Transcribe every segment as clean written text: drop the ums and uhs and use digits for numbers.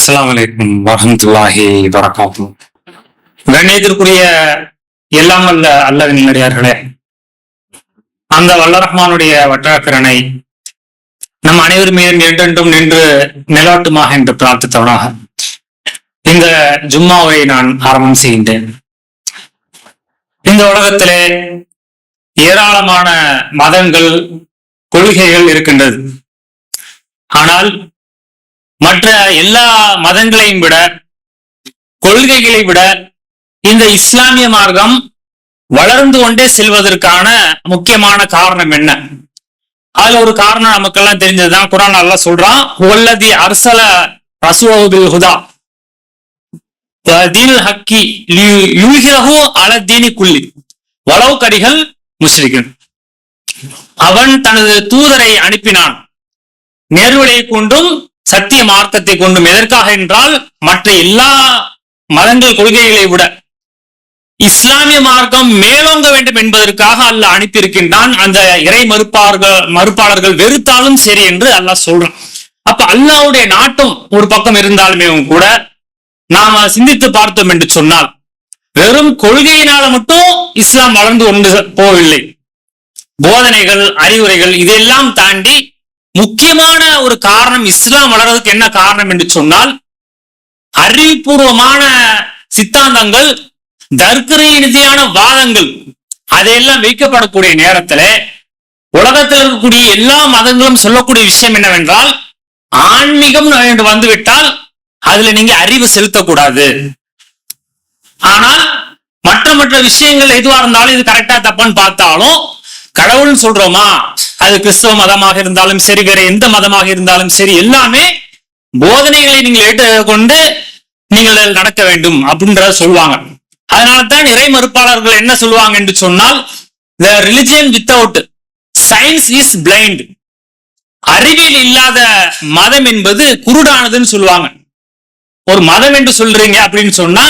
அஸ்ஸலாமு அலைக்கும் வரஹ்மத்துல்லாஹி வரகாத்துஹு. கண்ணியத்திற்குரிய எல்லாம் வல்ல அல்லாஹ்வின் நல்லடியார்களே, அந்த வல்ல ரஹ்மானுடைய வட்டாக்கரனை நம் அனைவர் மீதும் என்றென்றும் நின்று நிலவட்டுமாக என்று பிரார்த்தித்தவனாக இந்த ஜும்மாவை நான் ஆரம்பம் செய்கின்றேன். இந்த உலகத்திலே ஏராளமான மதங்கள், கொள்கைகள் இருக்கின்றது. ஆனால் மற்ற எல்லா மதங்களையும் விட, கொள்கைகளை விட இந்த இஸ்லாமிய மார்க்கம் வளர்ந்து கொண்டே செல்வதற்கான முக்கியமான காரணம் என்ன? அதுல ஒரு காரணம் நமக்கெல்லாம் தெரிஞ்சதுதான். குர்ஆன் அல்லாஹ் சொல்றான், வல்லதி அர்ஸல ரசூலஹு பில் ஹுதா வ தீனில் ஹக்கி லியுஹிரஹு அலா தீனி குல்லி வலவ் கரிஹல் முஷ்ரிகூன். அவன் தனது தூதரை அனுப்பினான் நேர்வழியை கொண்டும் சத்திய மார்க்கத்தை கொண்டும். எதற்காக என்றால், மற்ற எல்லா மதங்கள், கொள்கைகளை விட இஸ்லாமிய மார்க்கம் மேலோங்க வேண்டும் என்பதற்காக அல்லாஹ் அனுப்பியிருக்கின்றான். அந்த இறை மறுப்பாளர்கள் வெறுத்தாலும் சரி என்று அல்லாஹ் சொல்றான். அப்ப அல்லாஹ்வுடைய நாட்டம் ஒரு பக்கம் இருந்தாலுமே கூட நாம சிந்தித்து பார்த்தோம் என்று சொன்னால், வெறும் கொள்கையினால மட்டும் இஸ்லாம் வளர்ந்து கொண்டு போகவில்லை. போதனைகள், அறிவுரைகள் இதெல்லாம் தாண்டி முக்கியமான ஒரு காரணம், இஸ்லாம் வளர்றதுக்கு என்ன காரணம் என்று சொன்னால், அறிவுபூர்வமான சித்தாந்தங்கள், தர்க்க ரீதியான வாதங்கள் அதையெல்லாம் வைக்கப்படக்கூடிய நேரத்துல உலகத்தில் இருக்கக்கூடிய எல்லா மதங்களும் சொல்லக்கூடிய விஷயம் என்னவென்றால், ஆன்மீகம் என்று வந்துவிட்டால் அதுல நீங்க அறிவு செலுத்தக்கூடாது. ஆனால் மற்ற விஷயங்கள் எதுவா இருந்தாலும், இது கரெக்டா தப்பான்னு பார்த்தாலும், கடவுள்னு சொல்றோமா, அது கிறிஸ்தவ மதமாக இருந்தாலும் சரி, வேற எந்த மதமாக இருந்தாலும் சரி, எல்லாமே போதனைகளை நீங்கள் ஏற்றுக்கொண்டு நீங்கள் நடக்க வேண்டும் அப்படின்றத சொல்லுவாங்க. அதனால்தான் இறை மறுப்பாளர்கள் என்ன சொல்லுவாங்க என்று சொன்னால், the religion without science is blind. அறிவியல் இல்லாத மதம் என்பது குருடானதுன்னு சொல்லுவாங்க. ஒரு மதம் என்று சொல்றீங்க அப்படின்னு சொன்னா,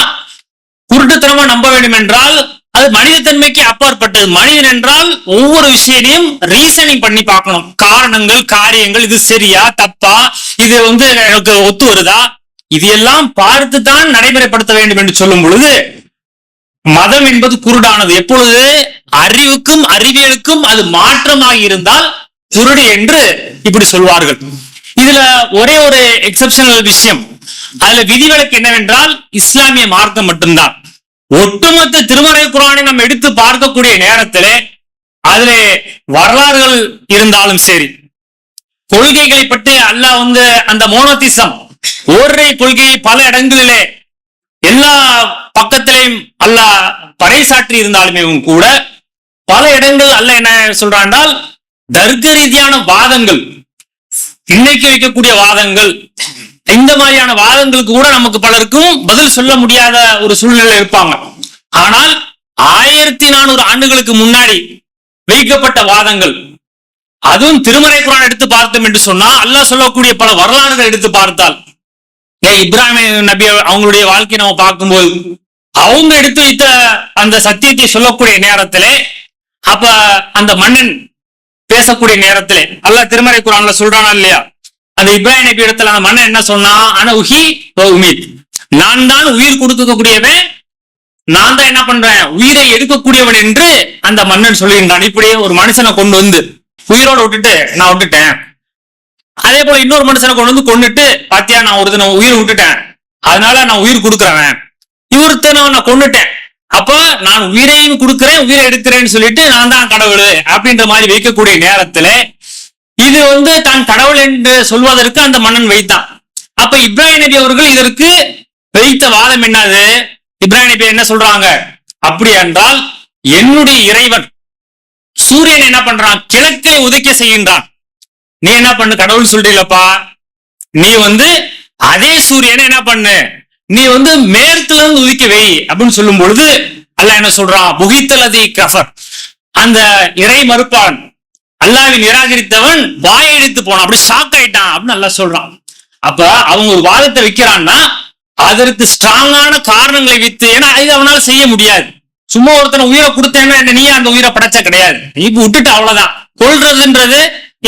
குருட்டுத்தனமா நம்ப வேண்டும் என்றால் அது மனிதத்தன்மைக்கு அப்பாற்பட்டது. மனிதன் என்றால் ஒவ்வொரு விஷயத்தையும் ரீசனிங் பண்ணி பார்க்கணும். காரணங்கள், காரியங்கள், இது சரியா தப்பா, இது எனக்கு ஒத்து வருதா, இது எல்லாம் பார்த்துதான் நடைமுறைப்படுத்த வேண்டும் என்று சொல்லும் பொழுது, மதம் என்பது குருடானது. எப்பொழுது அறிவுக்கும் அறிவியலுக்கும் அது மாற்றமாக இருந்தால் குருடு என்று இப்படி சொல்வார்கள். இதுல ஒரே ஒரு எக்ஸப்ஷனல் விஷயம், அதுல விதிவிலக்கு என்னவென்றால் இஸ்லாமிய மார்க்கம் மட்டும்தான். ஒட்டுமொத்த திருமறை குர்ஆனை நம்ம எடுத்து பார்க்கக்கூடிய நேரத்திலே அதுல வரலாறுகள் இருந்தாலும் சரி, கொள்கைகளை பற்றி அல்லாஹ் அந்த மோனோதிசம், ஒரே கொள்கையை பல இடங்களிலே எல்லா பக்கத்திலையும் அல்லாஹ் பறைசாற்றி இருந்தாலுமே கூட, பல இடங்கள் அல்லாஹ் என்ன சொல்றான்னால், தர்க்க ரீதியான வாதங்கள், இன்னைக்கு வைக்கக்கூடிய வாதங்கள், இந்த மாதிரியான வாதங்களுக்கு கூட நமக்கு பலருக்கும் பதில் சொல்ல முடியாத ஒரு சூழ்நிலை இருப்பாங்க. ஆனால் 1400 ஆண்டுகளுக்கு முன்னாடி வைக்கப்பட்ட வாதங்கள், அதுவும் திருமறை குர்ஆன் எடுத்து பார்த்தோம் என்று சொன்னா, அல்லாஹ் சொல்லக்கூடிய பல வரலாறுகள் எடுத்து பார்த்தால், இப்ராஹிம் நபி அவங்களுடைய வாழ்க்கையை நம்ம பார்க்கும்போது, அவங்க எடுத்து வைத்த அந்த சத்தியத்தை சொல்லக்கூடிய நேரத்திலே, அப்ப அந்த மன்னன் பேசக்கூடிய நேரத்திலே அல்லாஹ் திருமறை குர்ஆன்ல சொல்றானா இல்லையா, அந்த இப்ராஹிம் நபி இடத்துல அந்த மன்னன் என்ன சொன்னா, நான் தான் உயிர் கொடுக்கக்கூடியவன், நான் தான் என்ன பண்றேன், உயிரை எடுக்கக்கூடியவன் என்று அந்த மன்னன் சொல்லுகின்றான். இப்படியே ஒரு மனுஷனை கொண்டு வந்து உயிரோட விட்டுட்டு நான் விட்டுட்டேன், அதே போல இன்னொரு மனுஷனை கொண்டு வந்து கொண்டுட்டு, பாத்தியா நான் உயிர் விட்டுட்டேன், அதனால நான் உயிர் கொடுக்குறவன், இவருத்த நான் கொண்டுட்டேன், அப்ப நான் உயிரையும் கொடுக்கிறேன் உயிரை எடுக்கிறேன்னு சொல்லிட்டு நான் தான் கடவுள் அப்படின்ற மாதிரி வைக்கக்கூடிய நேரத்துல, இது தான் கடவுள் என்று சொல்வதற்கு அந்த மன்னன் வைத்தான். அப்ப இப்ராஹிம் நபி அவர்கள் இதற்கு வைத்த வாதம் என்னது? இப்ராஹிம் நபி என்ன சொல்றாங்க அப்படி என்றால், என்னுடைய இறைவன் சூரியன் என்ன பண்றான், கிழக்கை உதிக்க செய்கின்றான், நீ என்ன பண்ணு, கடவுள் சொல்றீங்களப்பா, நீ அதே சூரியனை என்ன பண்ணு, நீ மேற்குல இருந்து உதிக்க வை அப்படின்னு சொல்லும் பொழுது அல்லாஹ் என்ன சொல்றான், புகித்தலதி கஃபர், அந்த இறை மறுப்பான், அல்லாஹ்வை நிராகரித்தவன் வாயெடுத்து போனான், அப்படி ஷாக் ஆயிட்டான் அப்படின்னு அல்லாஹ் சொல்றான். அப்ப அவங்க ஒரு வாதத்தை வைக்கிறான்னா அதற்கு ஸ்ட்ராங்கான காரணங்களை வைத்து, ஏன்னா இது அவனால செய்ய முடியாது. சும்மா ஒருத்தனை உயிரை கொடுத்தேன்னா நீ அந்த உயிரை படைச்ச கிடையாது, இப்ப விட்டுட்டு அவ்வளவுதான். கொல்றதுன்றது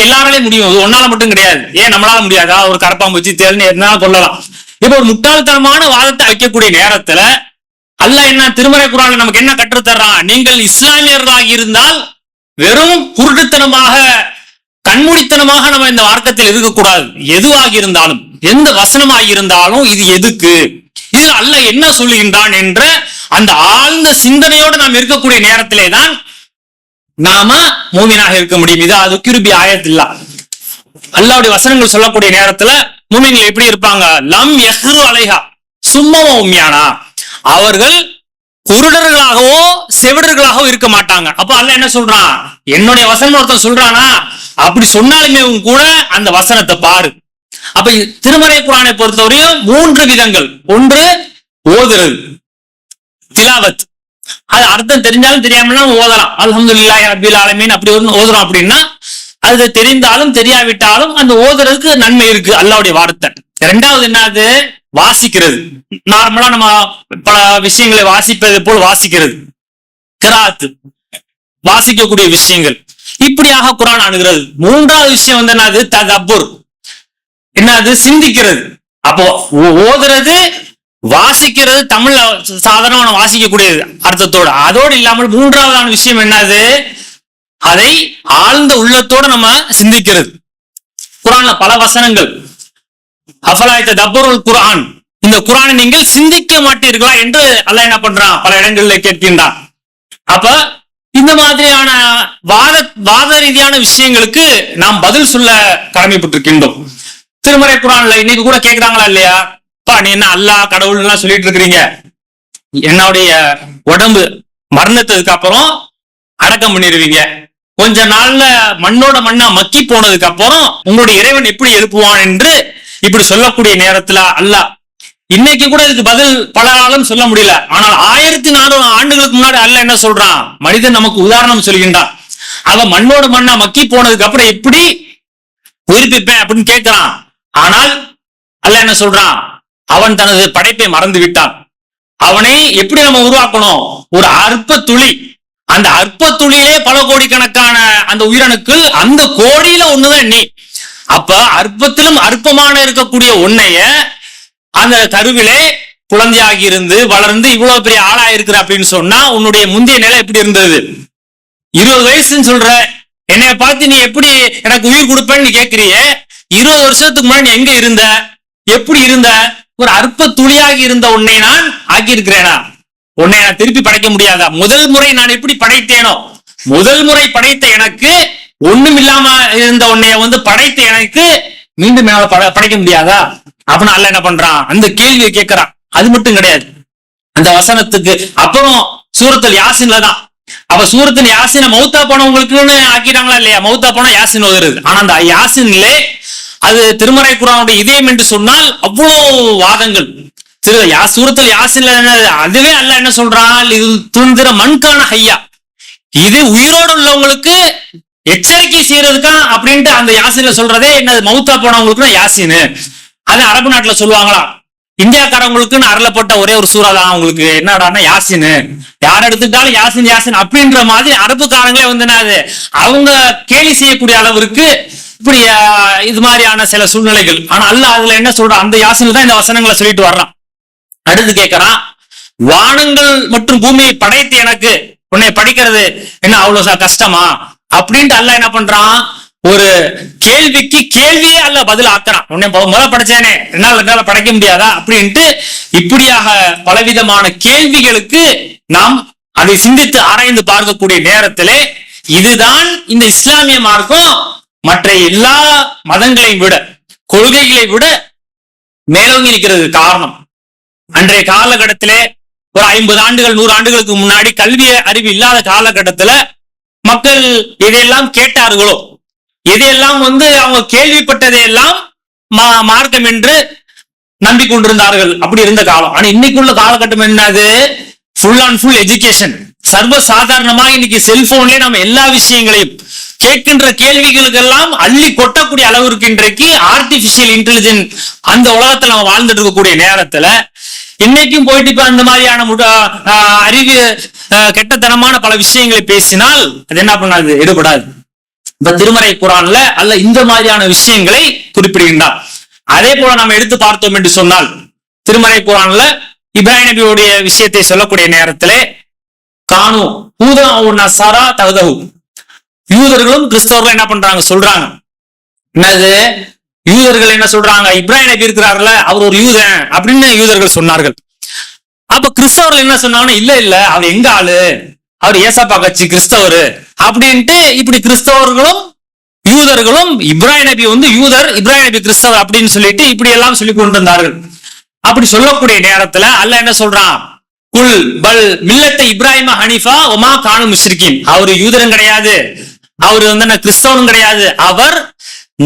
எல்லாராலையும் முடியும், ஒன்னால மட்டும் கிடையாது. ஏன் நம்மளால முடியாதா? ஒரு கரப்பாம்பூச்சி தேர்ந்து எதனால கொள்ளலாம். இப்ப ஒரு முட்டாள்தனமான வாதத்தை வைக்கக்கூடிய நேரத்துல அல்லாஹ் என்ன திருமறை குர்ஆன்ல நமக்கு என்ன கற்றுத்தர்றான்? நீங்கள் இஸ்லாமியர்களாக இருந்தால் வெறும் குருட்டுத்தனமாக கண்மூடித்தனமாக நம்ம இந்த மார்க்கத்தில் இருக்கக்கூடாது. எதுவாக இருந்தாலும், எந்த வசனமாக இருந்தாலும் இது எதுக்கு, இது அல்லாஹ் என்ன சொல்லுகின்றான் என்ற அந்த ஆழ்ந்த சிந்தனையோடு நாம் இருக்கக்கூடிய நேரத்திலே தான் நாம மூமினாக இருக்க முடியும். இது அது கிருபி ஆயத்தில்லா, அல்லாஹ்வுடைய வசனங்கள் சொல்லக்கூடிய நேரத்துல மூமின்கள் எப்படி இருப்பாங்க? லம் யஹ்ரு அலைஹா சும்மா உம்யானா, அவர்கள் குருடர்களாகவோ செவிடர்களாகவோ இருக்க மாட்டாங்க. அப்ப அல்லாஹ் என்ன சொல்றான்? என்னுடைய வசனம் ஒருத்தன் சொல்றானா, அப்படி சொன்னாலுமே கூட அந்த வசனத்தை பாரு. அப்ப திருமறை குர்ஆனை பொறுத்தவரையும் 3 விதங்கள். ஒன்று ஓதுறது, திலாவத், அது அர்த்தம் தெரிஞ்சாலும் தெரியாமலாம் ஓதலாம். அல்ஹம்துலில்லாஹி ரப்பில் ஆலமீன் அப்படி ஓதுறோம் அப்படின்னா அது தெரிந்தாலும் தெரியாவிட்டாலும் அந்த ஓதுறதுக்கு நன்மை இருக்கு, அல்லாஹ்வுடைய வார்த்தை. இரண்டாவது என்னது? வாசிக்கிறது. நார்மலா நம்ம பல விஷயங்களை வாசிப்பது போல் வாசிக்கிறது, கிராத், வாசிக்கக்கூடிய விஷயங்கள். இப்படியாக குர்ஆன் அணுகிறது. மூன்றாவது விஷயம் வந்து என்னது? ததப்புர், என்னது? சிந்திக்கிறது. அப்போ ஓதுறது, வாசிக்கிறது, தமிழ்ல சாதாரண வாசிக்கக்கூடியது அர்த்தத்தோட. அதோடு இல்லாமல் மூன்றாவதான விஷயம் என்னது? அதை ஆழ்ந்த உள்ளத்தோட நம்ம சிந்திக்கிறது. குர்ஆன்ல பல வசனங்கள் அஃபலா ததப்பருல் குர்ஆன், இந்த குர்ஆனை நீங்கள் சிந்திக்க மாட்டீர்களா என்று அல்லாஹ் என்ன பண்றான்? பல இடங்கள்ல கேட்கின்றான். அப்ப இந்த மாதிரியான வாத ரீதியான விஷயங்களுக்கு நாம் பதில் சொல்ல கடமைப்பட்டிருக்கின்றோம். திருமறை குர்ஆன்ல இன்னைக்கு கூட கேட்கிறாங்களா இல்லையா? பா, நீ என்ன அல்லாஹ் கடவுள் எல்லாம் சொல்லிட்டு இருக்கிறீங்க, என்னுடைய உடம்பு மரணத்துக்கு அப்புறம் அடக்கம் பண்ணிடுவீங்க, கொஞ்ச நாள்ல மண்ணோட மண்ணா மக்கி போனதுக்கு அப்புறம் உங்களுடைய இறைவன் எப்படி எழுப்புவான் என்று இப்படி சொல்லக்கூடிய நேரத்துல அல்லாஹ் இன்னைக்கு கூட இதுக்கு பதில் பல ஆளும் சொல்ல முடியல. ஆனால் 1400 ஆண்டுகளுக்கு முன்னாடி அல்லாஹ் என்ன சொல்றான்? மனிதன் நமக்கு உதாரணம் சொல்கின்றான். அவன் மண்ணோட மண்ணா மக்கி போனதுக்கு அப்புறம் எப்படி உயிர்ப்பிப்பேன் அப்படின்னு கேட்கிறான். ஆனால் அல்லாஹ் என்ன சொல்றான்? அவன் தனது படைப்பை மறந்து விட்டான். அவனை எப்படி நம்ம உருவாக்கணும்? ஒரு அற்ப துளி, அந்த அற்ப துளியிலே பல கோடிக்கணக்கான அந்த உயிரணுக்கள், அந்த கோடியில ஒண்ணுதான் நீ. அப்ப அற்பத்திலும் அற்பமான இருக்கக்கூடிய உன்னைய அந்த கருவிலே குழந்தையாகி இருந்து வளர்ந்து இவ்வளவு பெரிய ஆளா இருக்கிற அப்படின்னு சொன்னா உன்னுடைய முந்தைய நிலை எப்படி இருந்தது? 20 வயசுன்னு சொல்ற, என்னைய பார்த்து நீ எப்படி எனக்கு உயிர் கொடுப்பேன்னு நீ கேட்கிறிய. 20 வருஷத்துக்கு முன்னாடி நீ எங்க இருந்த, எப்படி இருந்த? ஒரு அற்ப துளியாகி இருந்த உன்னை நான் ஆக்கி இருக்கிறேனா? உன்னை நான் திருப்பி படைக்க முடியாதா? முதல் முறை நான் எப்படி படைத்தேனோ, முதல் முறை படைத்த எனக்கு, ஒண்ணும் இல்லாம இருந்த உன்னைய வந்து படைத்த எனக்கு மீண்டும் படைக்க முடியாதா? அப்படின்னு அல்லாஹ் என்ன பண்றான்? அந்த கேள்வியை கேட்கிறான். அது மட்டும் கிடையாது, அந்த வசனத்துக்கு அப்புறம் சூரத்துல் யாசின்ல தான். அப்ப சூரத்துல் யாசின மௌத்தா போனவங்களுக்குன்னு ஆக்கிட்டாங்களா இல்லையா? மௌத்தா போனா யாசின் ஓதுறது. ஆனா அந்த யாசின்லே அது திருமறை குர்ஆனுடைய இதயம் என்று சொன்னால் அவ்வளவு வாதங்கள். சூரத்துல் யாசின்ல அதுவே அல்லாஹ் என்ன சொல்றான்? இது துந்திர மண்கான ஹையா, இது உயிரோடு உள்ளவங்களுக்கு எச்சரிக்கை செய்யறதுக்கா அப்படின்ட்டு அந்த யாசின்ல சொல்றதே என்னது? மௌத்தா போனவங்களுக்கு யாசின். அது அரபு நாட்டுல சொல்லுவாங்களா, இந்தியாக்காரங்களுக்குன்னு அருளப்பட்ட ஒரே ஒரு சூறா தான் அவங்களுக்கு என்னடான்னா யாசின். யார் எடுத்துக்கிட்டாலும் யாசின் யாசின் அப்படின்ற மாதிரி அரபுக்காரங்களே வந்து என்னது அவங்க கேலி செய்யக்கூடிய அளவிற்கு இப்படி இது மாதிரியான சில சூழ்நிலைகள். ஆனா அல்லாஹ் அதுல என்ன சொல்றான்? அந்த யாசின்ல தான் இந்த வசனங்களை சொல்லிட்டு வர்றான். அடுத்து கேட்கிறான், வானங்கள் மற்றும் பூமியை படைத்து எனக்கு உன்னை படிக்கிறது என்ன அவ்வளவு கஷ்டமா அப்படின்ட்டு அல்லாஹ் என்ன பண்றான்? ஒரு கேள்விக்கு கேள்வியே அல்லாஹ் பதில் ஆக்குறான். உன்னை முதல்ல படைச்சேனே, என்னால படைக்க முடியாதா அப்படின்ட்டு இப்படியாக பலவிதமான கேள்விகளுக்கு நாம் அதை சிந்தித்து ஆராய்ந்து பார்க்கக்கூடிய நேரத்திலே இதுதான் இந்த இஸ்லாமிய மார்க்கம் மற்ற எல்லா மதங்களையும் விட, கொள்கைகளை விட மேலோங்கி இருக்கிறது. காரணம், அன்றைய காலகட்டத்திலே ஒரு 50 ஆண்டுகள் 100 ஆண்டுகளுக்கு முன்னாடி கல்வி அறிவு இல்லாத காலகட்டத்துல மக்கள் எதையெல்லாம் கேட்டார்களோ, எதையெல்லாம் வந்து அவங்க கேள்விப்பட்டதையெல்லாம் மார்க்கம் என்று நம்பிக்கொண்டிருந்தார்கள். அப்படி இருந்த காலம். ஆனா இன்னைக்குள்ள காலகட்டம் என்னது? Full and full education. சர்வ சாதாரணமாக இன்னைக்கு செல்போன்லயே நம்ம எல்லா விஷயங்களையும் கேட்கின்ற கேள்விகளுக்கெல்லாம் அள்ளி கொட்டக்கூடிய அளவிற்கு இன்றைக்கு ஆர்டிபிஷியல் இன்டெலிஜென்ஸ் அந்த உலகத்துல நம்ம வாழ்ந்துட்டு இருக்கக்கூடிய நேரத்துல இன்னைக்கும் போயிட்டு இப்ப அந்த மாதிரியான அறிவு கெட்டத்தனமான பல விஷயங்களை பேசினால் அது என்ன பண்ணாது? எடுபடாது. இப்ப திருமறை குர்ஆன்ல அல்ல இந்த மாதிரியான விஷயங்களை குறிப்பிடுகின்றார். அதே போல நாம் எடுத்து பார்த்தோம் என்று சொன்னால் திருமறை குர்ஆன்ல இப்ராஹிம் நபியுடைய விஷயத்தை சொல்லக்கூடிய நேரத்திலே கானு ஹூதா நஸாரா தஹதஹு, யூதர்களும் கிறிஸ்தவர்களும் என்ன பண்றாங்க சொல்றாங்க. என்னது? யூதர்கள் என்ன சொல்றாங்க? இப்ராஹிம் நபி இருக்கிறார்ல, அவர் ஒரு யூதன் அப்படின்னு யூதர்கள் சொன்னார்கள். அப்ப கிறிஸ்தவர்கள் என்ன சொன்னாங்கன்னா, இல்ல இல்ல அவர் எங்க ஆளு, அவர் ஏசாப்பா கட்சி கிறிஸ்தவர் அப்படின்ட்டு இப்படி கிறிஸ்தவர்களும் யூதர்களும் இப்ராஹிம் நபி யூதர், இப்ராஹிம் நபி கிறிஸ்தவர் அப்படின்னு சொல்லிட்டு இப்படி எல்லாம் சொல்லி கொண்டிருந்தார்கள். அப்படி சொல்லக்கூடிய நேரத்துல அல்லாஹ் என்ன சொல்றான்? குல் பல் மில்லத்தை இப்ராஹிம ஹனீஃபா ஒமா கானு முஷ்ரிகீன், அவரு யூதரும் கிடையாது, அவரு கிறிஸ்தவனும் கிடையாது, அவர்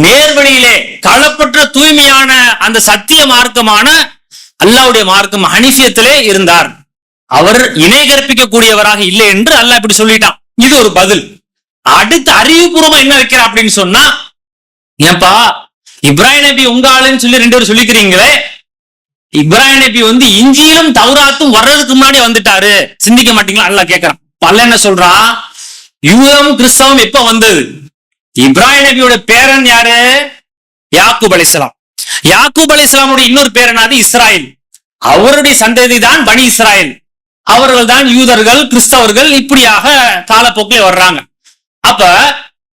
நேர்வழியிலே களப்பற்ற தூய்மையான அந்த சத்திய மார்க்கமான அல்லாஹ்வுடைய மார்க்கம் ஹனீஃபியத்திலே இருந்தார், அவர் இணை கற்பிக்க கூடியவராக இல்லை என்று அல்லாஹ் இப்படி சொல்லிட்டான். இது ஒரு பதில். அடுத்து அறிவுபூர்வமா என்ன வைக்கிற அப்படின்னு சொன்னா, ஏன்பா இப்ராஹிம் நபி உங்க ஆளுன்னு சொல்லி 2 பேரும் சொல்லிக்கிறீங்களே, இப்ராஹிம் நபி இஞ்சியிலும் தௌராத்தும் வர்றதுக்கு முன்னாடி வந்துட்டாரு, சிந்திக்க மாட்டீங்களா? அல்லாஹ் கேட்கிறான். அல்லாஹ் என்ன சொல்றான்? யூதம் கிறிஸ்தவம் எப்ப வந்தது? இப்ராஹிம் நபியோட பேரன் யாரு? யாக்கூப் அலைஹிஸ்ஸலாம். யாக்கூப் அலைஹிஸ்ஸலாமுடைய இன்னொரு பேரனாது இஸ்ராயேல், அவருடைய சந்ததி தான் பனி இஸ்ராயேல், அவர்கள் தான் யூதர்கள் கிறிஸ்தவர்கள் இப்படியாக காலப்போக்கில் வர்றாங்க. அப்ப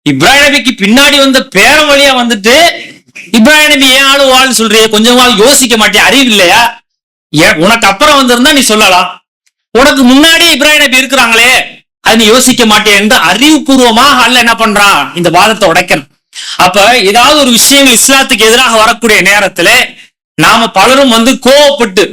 இப்ராஹிம் நபிக்கு பின்னாடி வந்த பேரன் வழியா வந்துட்டு இப்ராஹிம் நபி ஏன் ஆளு வாழ் சொல்றிய, கொஞ்சம் யோசிக்க மாட்டியா? அறிவு இல்லையா? உனக்கு அப்புறம் வந்திருந்தா நீ சொல்லலாம், உனக்கு முன்னாடி இப்ராஹிம் நபி இருக்கிறாங்களே அது நீ யோசிக்க மாட்டேன் என்று அறிவுபூர்வமாக அல்லாஹ் என்ன பண்றான்? இந்த வாதத்தை உடைக்கணும். அப்ப ஏதாவது ஒரு விஷயங்கள் இஸ்லாத்துக்கு எதிராக வரக்கூடிய நேரத்துல நாம பலரும் கோவப்பட்டு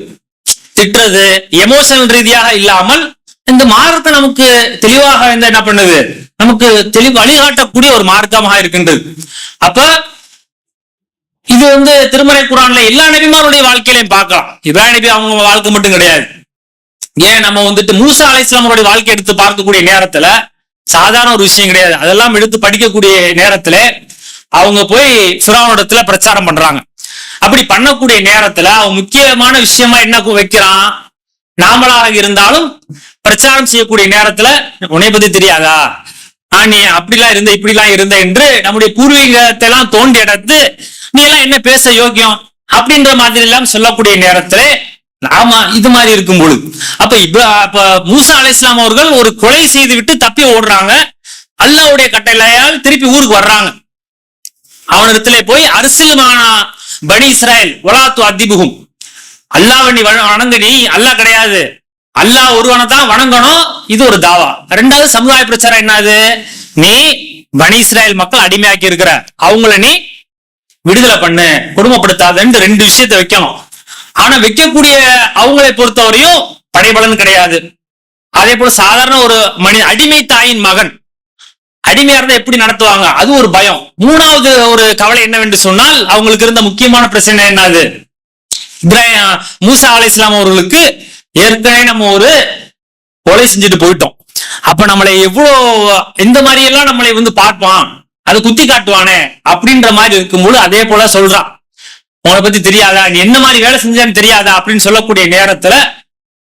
திட்டுறது எமோஷனல் ரீதியாக இல்லாமல் இந்த மார்க்கத்தை நமக்கு தெளிவாக என்ன பண்ணுது, நமக்கு தெளிவு வழிகாட்டக்கூடிய ஒரு மார்க்கமாக இருக்கின்றது. அப்ப இது திருமறை குர்ஆன்ல எல்லா நபிமாருடைய வாழ்க்கையிலையும் பார்க்கலாம். இப்ராஹிம் நபி அவங்க வாழ்க்கை மட்டும் கிடையாது. ஏன் நம்ம மூசா அலைஹிஸ்ஸலாமுடைய வாழ்க்கை எடுத்து பார்க்கக்கூடிய நேரத்துல சாதாரண ஒரு விஷயம் கிடையாது. அதெல்லாம் எடுத்து படிக்கக்கூடிய நேரத்துல அவங்க போய் ஃபிரௌனிடத்துல பிரச்சாரம் பண்றாங்க. அப்படி பண்ணக்கூடிய நேரத்துல அவன் முக்கியமான விஷயமா என்ன வைக்கிறான்? நாமளாக இருந்தாலும் பிரச்சாரம் செய்யக்கூடிய நேரத்துல உன்னை பத்தி தெரியாதா, நீ அப்படிலாம் இருந்த இப்படிலாம் இருந்த என்று நம்முடைய பூர்வீகத்தை எல்லாம் தோண்டி எடுத்து நீ எல்லாம் என்ன பேச யோக்கியம் அப்படின்ற மாதிரி எல்லாம் சொல்லக்கூடிய நேரத்துல ஆமா இது மாதிரி இருக்கும் பொழுது அப்ப மூசா அலைஹிஸ்ஸலாம் அவர்கள் ஒரு கொலை செய்து விட்டு தப்பி ஓடுறாங்க. அல்லாஹ்வுடைய கட்டளையால் திருப்பி ஊருக்கு வர்றாங்க. அவனிடத்திலே போய் அரிசில்மானா பனி இஸ்ராயேல் வலாத்து அதிபுகும், அல்லாஹ்வை நீ வணங்கு, நீ அல்லாஹ் கிடையாது, அல்லாஹ் ஒருவனை தான் வணங்கணும். இது ஒரு தாவா. 2வது சமுதாய பிரச்சாரம் என்னது? நீ பனி இஸ்ராயேல் மக்கள் அடிமையாக்கி இருக்கிற, அவங்கள நீ விடுதலை பண்ணு, கொடுமைப்படுத்தாதன்னு 2 விஷயத்தை வைக்கணும். ஆனா வைக்கக்கூடிய அவங்களை பொறுத்தவரையும் படைபலன் கிடையாது. அதே போல சாதாரண ஒரு அடிமை தாயின் மகன் அடிமையா இருந்தா எப்படி நடத்துவாங்க, அது ஒரு பயம். 3வது ஒரு கவலை என்னவென்று சொன்னால் அவங்களுக்கு இருந்த முக்கியமான பிரச்சனை என்னது? மூசா அலைஹிஸ்ஸலாம் அவர்களுக்கு ஏற்கனவே நம்ம ஒரு கொலை செஞ்சுட்டு போயிட்டோம். அப்ப நம்மளை எவ்வளவு இந்த மாதிரி எல்லாம் நம்மளை பார்ப்பான், அது குத்தி காட்டுவானே அப்படின்ற மாதிரி இருக்கும்போது அதே போல சொல்றான், உங்களை பத்தி தெரியாதா, நீ என்ன மாதிரி வேலை செஞ்சேன்னு தெரியாதா அப்படின்னு சொல்லக்கூடிய நேரத்துல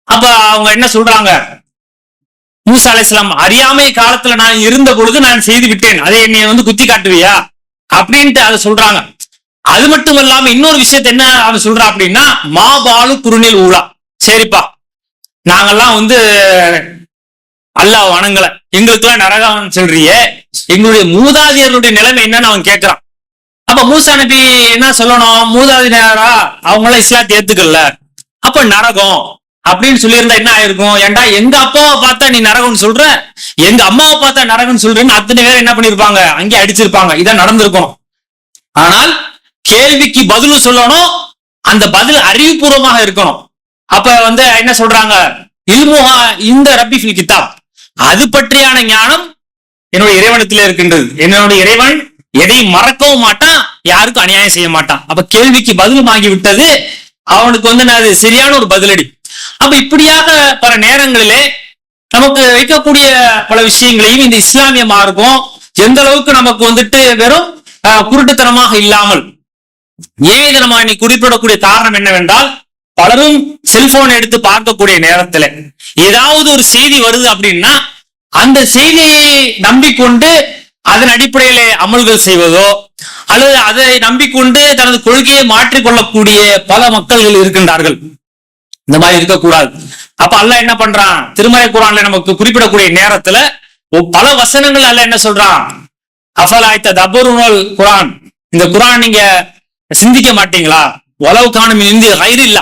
அப்ப அவங்க என்ன சொல்றாங்க? மூசா அலைஹிஸ்ஸலாம் அறியாமை காலத்துல நான் இருந்த பொழுது நான் செய்து விட்டேன், அதை என்னை குத்தி காட்டுவியா அப்படின்ட்டு அதை சொல்றாங்க. அது மட்டும் இல்லாம இன்னொரு விஷயத்த என்ன அவன் சொல்றான் அப்படின்னா, மாபாலு குறுநில் ஊழா, சரிப்பா நாங்கெல்லாம் அல்லாஹ் வணங்கல, எங்களுக்கு எல்லாம் நரகம் சொல்றியே, எங்களுடைய மூதாதையர்களுடைய நிலைமை என்னன்னு அவன் கேட்கிறான். அப்ப மூசா நபி என்ன சொல்லணும்? மூதாதையரா அவங்க எல்லாம் இஸ்லாத்தை ஏத்துக்கல, அப்ப நரகம் அப்படின்னு சொல்லியிருந்தா என்ன ஆயிருக்கும்? ஏன்டா எங்க அப்பாவை பார்த்தா நீ நரகம்னு சொல்ற, எங்க அம்மாவை பார்த்தா நரகம்னு சொல்றேன்னு அத்தனை பேர் என்ன பண்ணிருப்பாங்க, அங்கே அடிச்சிருப்பாங்க. இதான் நடந்திருக்கும். ஆனால் கேள்விக்கு பதிலும் சொல்லணும், அந்த பதில் அறிவுபூர்வமாக இருக்கணும். அப்ப என்ன சொல்றாங்க? இல்முஹா இந்த ரப்பி ஃபில் கிதாப், அது பற்றியான ஞானம் என்னுடைய இறைவனத்திலே இருக்கின்றது. என்னுடைய இறைவன் எதையும் மறக்கவும் மாட்டான், யாருக்கும் அநியாயம் செய்ய மாட்டான். அப்ப கேள்விக்கு பதிலும் ஆகிவிட்டது, அவனுக்கு அது சரியான ஒரு பதிலடி. அப்ப இப்படியாக பல நேரங்களிலே நமக்கு வைக்கக்கூடிய பல விஷயங்களையும் இந்த இஸ்லாமிய மார்க்கம் எந்த அளவுக்கு நமக்கு வெறும் குருட்டுத்தனமாக இல்லாமல் ஏன் இதை நம்ம இன்னைக்கு குறிப்பிடக்கூடிய காரணம் என்னவென்றால், பலரும் செல்போன் எடுத்து பார்க்கக்கூடிய நேரத்துல ஏதாவது ஒரு செய்தி வருது அப்படின்னா அந்த செய்தியை நம்பிக்கொண்டு அதன் அடிப்படையிலே அமல்கள் செய்வதோ அல்லது அதை நம்பிக்கொண்டு தனது கொள்கையை மாற்றிக்கொள்ளக்கூடிய பல மக்கள்கள் இருக்கின்றார்கள். இந்த மாதிரி இருக்கக்கூடாது. அப்ப அல்லாஹ் என்ன பண்றான், திருமறை குர்ஆன்ல நமக்கு குறிப்பிடக்கூடிய நேரத்துல பல வசனங்கள் அல்லாஹ் என்ன சொல்றான், அஃபலாய்த தபருனல் குர்ஆன், இந்த குர்ஆன் நீங்க சிந்திக்க மாட்டீங்களா, உலவு காணும் இந்திய கயிறு இல்ல,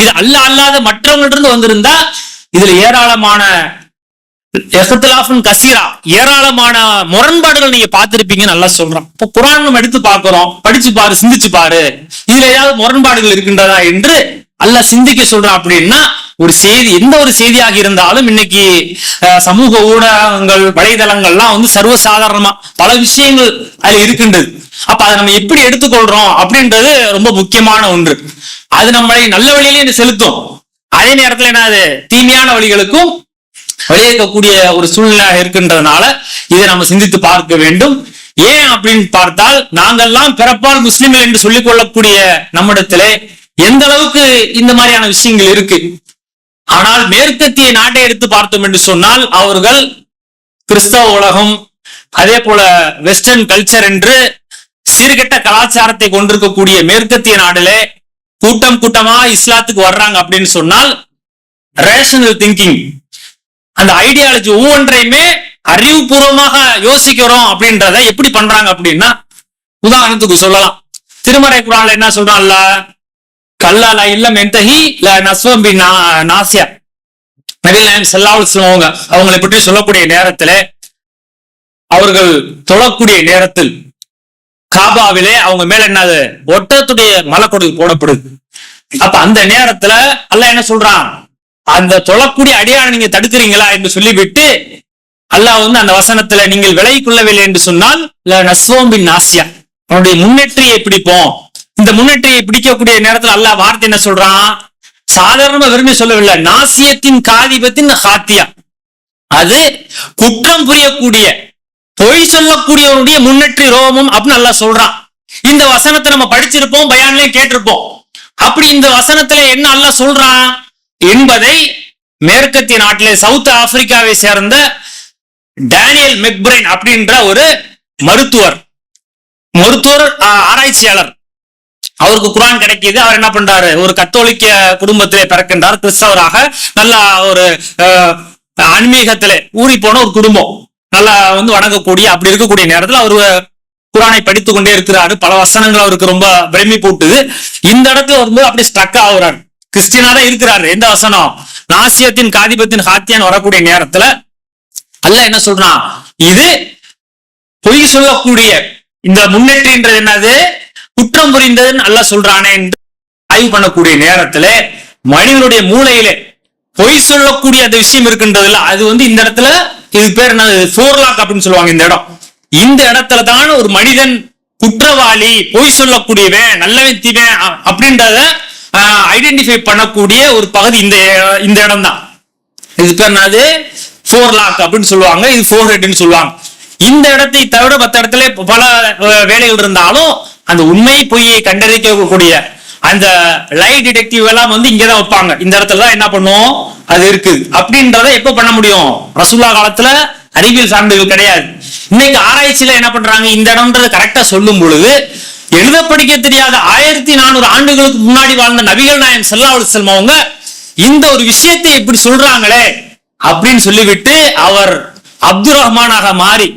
இது அல்லாஹ் அல்லாத மற்றவங்களிருந்து வந்திருந்தா இதுல ஏராளமான கசீரா, ஏராளமான முரண்பாடுகள் நீங்க பார்த்திருப்பீங்கன்னு நல்லா சொல்றான். இப்ப குர்ஆன் நம்ம எடுத்து பார்க்கிறோம், படிச்சு பாரு, சிந்திச்சு பாரு, இதுல ஏதாவது முரண்பாடுகள் இருக்கின்றதா என்று அல்லாஹ் சிந்திக்க சொல்றான். அப்படின்னா ஒரு செய்தி, எந்த ஒரு செய்தியாக இருந்தாலும் இன்னைக்கு சமூக ஊடகங்கள், வலைதளங்கள்லாம் வந்து சர்வசாதாரணமா பல விஷயங்கள் அதுல இருக்கின்றது. அப்ப அதை நம்ம எப்படி எடுத்துக்கொள்றோம் அப்படின்றது ரொம்ப முக்கியமான ஒன்று. அது நம்மளை நல்ல வழியிலே செலுத்தும், அதே நேரத்துல என்னது தீமையான வழிகளுக்கும் வழியேற்கக்கூடிய ஒரு சூழ்நிலை இருக்கின்றதுனால இதை நம்ம சிந்தித்து பார்க்க வேண்டும். ஏன் அப்படின்னு பார்த்தால், நாங்கள்லாம் பிறப்பால் முஸ்லிம்கள் என்று சொல்லிக் கொள்ளக்கூடிய நம்மிடத்திலே எந்த அளவுக்கு இந்த மாதிரியான விஷயங்கள் இருக்கு. ஆனால் மேற்கத்திய நாட்டை எடுத்து பார்த்தோம் என்று சொன்னால், அவர்கள் கிறிஸ்தவ உலகம், அதே போல வெஸ்டர்ன் கல்ச்சர் என்று சீர்கெட்ட கலாச்சாரத்தை கொண்டிருக்கக்கூடிய மேற்கத்திய நாடுல கூட்டம் கூட்டமா இஸ்லாத்துக்கு வர்றாங்க அப்படின்னு சொன்னால், ரேஷனல் திங்கிங், அந்த ஐடியாலஜி ஒவ்வொன்றையுமே அறிவுபூர்வமாக யோசிக்கிறோம் அப்படின்றத எப்படி பண்றாங்க அப்படின்னா, உதாரணத்துக்கு சொல்லலாம், திருமறை குர்ஆன்ல என்ன சொல்றான்ல, கல்லால இல்லம் என்தஹி ல நஸ்வம் பி நாசியா, நபிகள் நாயகம் ஸல்லல்லாஹு அலைஹி வஸல்லம் அவங்களை பற்றி சொல்லக்கூடிய நேரத்திலே, அவர்கள் தொழக்கூடிய நேரத்தில் காபாவிலே அவங்க மேல என்னது ஒட்டத்துடைய மலக்கொடல் போடப்படுது. அப்ப அந்த நேரத்துல அல்லாஹ் என்ன சொல்றான், அந்த தொழக்கூடிய அடியான நீங்க தடுக்கிறீங்களா என்று சொல்லிவிட்டு அல்லாஹ் வந்து அந்த வசனத்துல நீங்கள் விலை கொள்ளவில்லை என்று சொன்னால் நஸ்வோம்பின் நாசியா, அவனுடைய முன்னேற்றியை பிடிப்போம். இந்த முன்னேற்றியை பிடிக்கக்கூடிய நேரத்தில் அல்லாஹ் வார்த்தை என்ன சொல்றான், சாதாரண விரும்பி சொல்லவில்லை, நாசியத்தின் காதிபத்தின் ஹாத்தியா, அது குற்றம் புரியக்கூடிய பொய் சொல்லக்கூடியவனுடைய முன்னேற்றி ரோமம் அப்படின்னு அல்லாஹ் சொல்றான். இந்த வசனத்தை நம்ம படிச்சிருப்போம், பயான்லயே கேட்டிருப்போம். அப்படி இந்த வசனத்துல என்ன அல்லாஹ் சொல்றான் என்பதை மேற்கத்திய நாட்டிலே சவுத் ஆப்பிரிக்காவை சேர்ந்த டேனியல் மெக்பிரைன் அப்படின்ற ஒரு மருத்துவர் ஆராய்ச்சியாளர், அவருக்கு குர்ஆன் கிடைக்கிது. அவர் என்ன பண்றாரு, ஒரு கத்தோலிக்க குடும்பத்திலே பிறக்கின்றார், கிறிஸ்தவராக, நல்ல ஒரு ஆன்மீகத்திலே ஊறி போன ஒரு குடும்பம், நல்லா வந்து வணங்கக்கூடிய அப்படி இருக்கக்கூடிய நேரத்தில் அவர் குர்ஆனை படித்துக் கொண்டே இருக்கிறாரு. பல வசனங்கள் அவருக்கு ரொம்ப பிரமி போட்டுது. இந்த இடத்துல வரும்போது அப்படி ஸ்ட்ரக் ஆகுறாரு, கிறிஸ்டியனா தான் இருக்கிறாரு. எந்த வசனம், நாசியத்தின் காதிபத்தின் ஹாத்தியான் வரக்கூடிய நேரத்துல அல்லாஹ் என்ன சொல்றான், இது பொய் சொல்லக்கூடிய இந்த முன்னேற்றம்ன்றது என்னது, குற்றம் புரிந்ததுன்னு அல்லாஹ் சொல்றானே என்று ஆய்வு பண்ணக்கூடிய நேரத்துல மனிதனுடைய மூளையிலே பொய் சொல்லக்கூடிய அந்த விஷயம் இருக்கின்றதுல, அது வந்து இந்த இடத்துல, இது பேர் என்ன, ஃபோர்லாக் அப்படின்னு சொல்லுவாங்க. இந்த இடத்துல தான் ஒரு மனிதன் குற்றவாளி, பொய் சொல்லக்கூடியவன், நல்லவன் தீவன் அப்படின்றத ஐடென்டிஃபை பண்ணக்கூடிய ஒரு பகுதி இந்த இடம் தான். இது பேர் என்னது, ஃபோர்லாக் அப்படின்னு சொல்லுவாங்க, இது ஃபோர்ஹெட்னு சொல்லுவாங்க. இந்த இடத்தை தவிர மற்ற இடத்துல பல வேலைகள் இருந்தாலும் அந்த உண்மை பொய்யை கண்டறியக்கூடிய அந்த லை டிடெக்டிவ் எல்லாம் வந்து இங்கதான் வைப்பாங்க. இந்த இடத்துல தான் என்ன பண்ணுவோம், அது இருக்குது. அப்படின்றத எப்ப பண்ண முடியும், ரசூலுல்லாஹ் காலத்துல அறிவியல் சான்றுகள் கிடையாது. இன்னைக்கு ஆராய்ச்சியில என்ன பண்றாங்க, இந்த இடம்ன்றது கரெக்டா சொல்லும் பொழுது எழுத படிக்க தெரியாத 1400 ஆண்டுகளுக்கு முன்னாடி வாழ்ந்த நபிகள் நாயகம் ஸல்லல்லாஹு அலைஹி வஸல்லம் அவங்க இந்த ஒரு விஷயத்தை இப்படி சொல்றாங்களே அப்படின்னு சொல்லிவிட்டு அவர் அப்துல் ரஹ்மானாக மாறி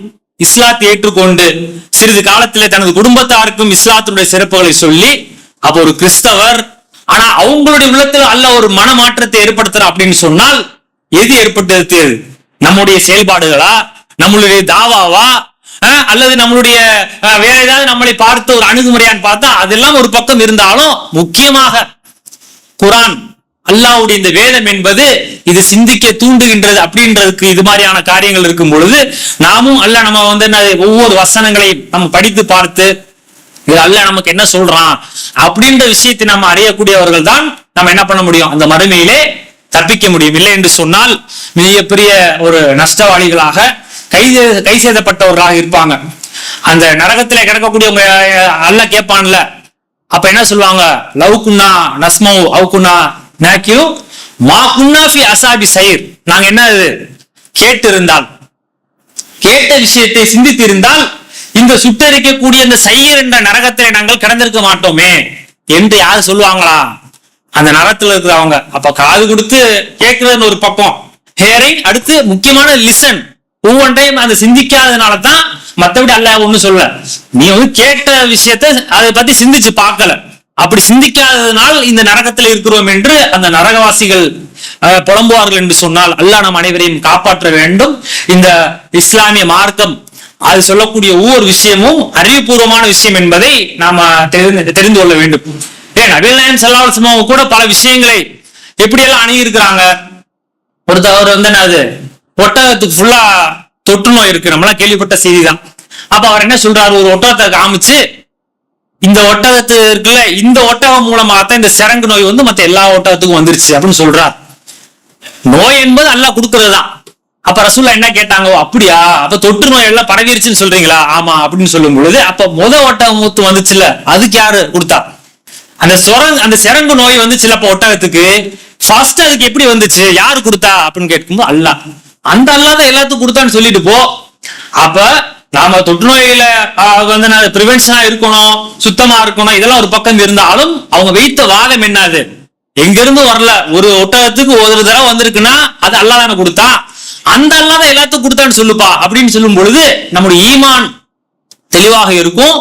இஸ்லாத்தை ஏற்றுக்கொண்டு சிறிது காலத்திலே தனது குடும்பத்தாருக்கும் இஸ்லாத்தினுடைய சிறப்புகளை சொல்லி, அப்ப ஒரு கிறிஸ்தவர், ஆனா அவங்களுடைய உள்ளத்துல அல்லாஹ் ஒரு மனமாற்றத்தை ஏற்படுத்துற அப்படின்னு சொன்னால் எது ஏற்படுத்துறது, நம்முடைய செயல்பாடுகளா, நம்மளுடைய தாவாவா, அல்லது நம்மளுடைய வேற ஏதாவது நம்மளை பார்த்த ஒரு அணுகுமுறையான்னு பார்த்தா அதெல்லாம் ஒரு பக்கம் இருந்தாலும், முக்கியமாக குர்ஆன் அல்லாஹ்வுடைய இந்த வேதம் என்பது இது சிந்திக்க தூண்டுகின்றது. அப்படின்றதுக்கு இது மாதிரியான காரியங்கள் இருக்கும் பொழுது நாமும் அல்லாஹ் நம்ம வந்து ஒவ்வொரு வசனங்களை நம்ம படித்து பார்த்து இது அல்லாஹ் நமக்கு என்ன சொல்றான் அப்படின்ற விஷயத்தை நம்ம அறியக்கூடியவர்கள் தான் நம்ம என்ன பண்ண முடியும், அந்த மறுமையிலே தப்பிக்க முடியும். இல்லை என்று சொன்னால் மிகப்பெரிய ஒரு நஷ்டவாளிகளாக கை செய்தப்பட்டவர்களாக இருப்பாங்க. அந்த நரகத்திலே கிடக்கக்கூடியவங்க அல்லாஹ் கேட்பான்ல, அப்ப என்ன சொல்லுவாங்க, லவ் குன்னா நஸ்மௌ அவ் குன்னா நாக்கியு மா குன்னா ஃபி அஸாபி ஸைர், நாங்க என்ன கேட்டு இருந்தால், கேட்ட விஷயத்தை சிந்தித்து இருந்தால் இந்த சுட்டரிக்கக்கூடிய இந்த சையர் என்ற நரகத்தை நாங்கள் கடந்திருக்க மாட்டோமே என்று யாரு சொல்லுவாங்களா? அந்த நரகத்துல இருக்கிறவங்க. அப்ப காது கொடுத்து கேட்கறதுன்னு ஒரு பக்கம், ஹேரிங், அடுத்து முக்கியமான லிசன். ஒவ்வொன்றையும் அந்த சிந்திக்காததுனாலதான், மத்தபடி அல்லாஹ் ஒண்ணு சொல்ல, நீ கேட்ட விஷயத்த அதை பத்தி சிந்திச்சு பார்க்கல. அப்படி சிந்திக்காததுனால் இந்த நரகத்தில் இருக்கிறோம் என்று அந்த நரகவாசிகள் புலம்புவார்கள் என்று சொன்னால், அல்லாஹ் நம் அனைவரையும் காப்பாற்ற வேண்டும். இந்த இஸ்லாமிய மார்க்கம் அது சொல்லக்கூடிய ஒவ்வொரு விஷயமும் அறிவுபூர்வமான விஷயம் என்பதை நாம தெரிந்து கொள்ள வேண்டும். ஏன் நபிகள் நாயகம் ஸல்லல்லாஹு அலைஹி வஸல்லம் கூட பல விஷயங்களை எப்படியெல்லாம் அணுகியிருக்கிறாங்க. ஒருத்தவர் என்னது, ஒட்டகத்துக்கு ஃபுல்லா தொற்று நோய் இருக்கு, நம்மளாம் கேள்விப்பட்ட செய்தி தான். அப்ப அவர் என்ன சொல்றாரு, ஒரு ஒட்டகத்தை காமிச்சு, இந்த ஒட்டகத்து இருக்குல்ல, இந்த ஒட்டகம் மூலமாகத்தான் இந்த சிரங்கு நோய் மத்த எல்லா ஒட்டகத்துக்கும் வந்துருச்சு அப்படின்னு சொல்றார். நோய் என்பது அல்லாஹ் கொடுக்கிறது தான். அப்ப ரசூலுல்லாஹ் என்ன கேட்டாங்க, அப்படியா, அப்ப தொற்று நோய் எல்லாம் பரவிருச்சுன்னு சொல்றீங்களா? ஆமா அப்படின்னு சொல்லும் பொழுது, அப்ப ஒட்டகம் மூத்து வந்துச்சுல்ல, அதுக்கு யாரு கொடுத்தா? அந்த சிரங்கு நோய் வந்துச்சுல அப்ப ஒட்டகத்துக்கு, ஃபர்ஸ்ட் அதுக்கு எப்படி வந்துச்சு, யாரு கொடுத்தா அப்படின்னு கேட்கும்போது அல்லாஹ். அந்த அல்லாஹ் தான் எல்லாத்துக்கும் கொடுத்தான்னு சொல்லிட்டு போ. அப்ப நாம தொற்று நோயில பிரிவென்ஷனா இருக்கணும், சுத்தமா இருக்கணும், இதெல்லாம் ஒரு பக்கம் இருந்தாலும் அவங்க வைத்த வாதம் என்னது, எங்க இருந்து வரல, ஒரு ஒட்டகத்துக்கு ஒரு தடவை வந்திருக்குன்னா அது அல்லாஹ் தானே கொடுத்தா, அந்த அல்லாஹ் தான் எல்லாத்துக்கும் கொடுத்தான்னு சொல்லுப்பா அப்படின்னு சொல்லும் பொழுது நம்முடைய ஈமான் தெளிவாக இருக்கும்.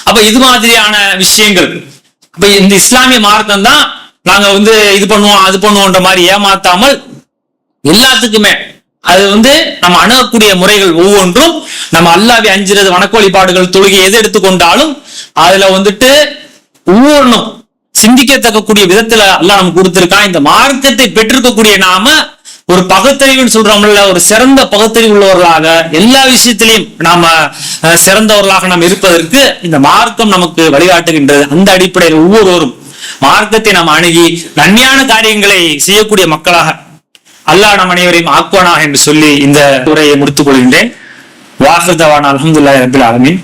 அப்ப இது மாதிரியான விஷயங்கள், அப்ப இந்த இஸ்லாமிய மார்க்கம் தான் நாங்க இது பண்ணுவோம் அது பண்ணுவோம்ன்ற மாதிரி ஏமாத்தாமல் எல்லாத்துக்குமே அது நம்ம அணுகக்கூடிய முறைகள் ஒவ்வொன்றும், நம்ம அல்லாஹ்வை அஞ்சுறது, வணக்க வழிபாடுகள், தொழுகை எது எடுத்துக்கொண்டாலும் அதுல ஒவ்வொன்றும் சிந்திக்கத்தக்கக்கூடிய விதத்துல அல்லாஹ் நமக்கு கொடுத்திருக்கான். இந்த மார்க்கத்தை பெற்றிருக்கக்கூடிய நாம ஒரு பகுத்தறிவுன்னு சொல்றோம்ல, ஒரு சிறந்த பகுத்தறிவு உள்ளவர்களாக எல்லா விஷயத்திலையும் நாம சிறந்தவர்களாக நாம் இருப்பதற்கு இந்த மார்க்கம் நமக்கு வழிகாட்டுகின்றது. அந்த அடிப்படையில் ஒவ்வொருவரும் மார்க்கத்தை நாம் அணுகி நன்மையான காரியங்களை செய்யக்கூடிய மக்களாக அல்லாஹ் நம் அனைவரையும் ஆக்குவானாக என்று சொல்லி இந்த உரையை முடித்துக் கொள்கின்றேன். வாஹிர் தவானா அல்ஹம்துலில்லாஹி ரப்பில் ஆலமீன்.